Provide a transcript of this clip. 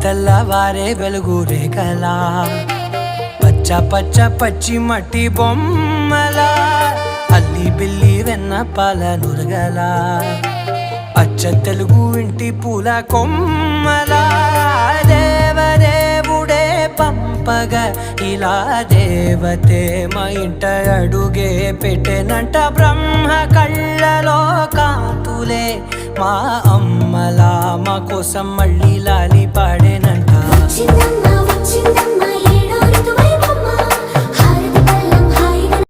తెల్లవారే వెలుగు రేఖలా పచ్చ పచ్చ పచ్చి మట్టి బొమ్మలా అల్లి బిల్లి వెన్న పాల నురగలా అచ్చ తెలుగు ఇంటి పూల కొమ్మలా దేవదేవుడే పంపగా ఇలా దేవతే మా ఇంట అడుగే పెట్టెనంట బ్రహ్మ కళ్ళలో కాంతులే మా అమ్మలా మా కోసం మళ్ళీ లాలి పాడేనంట.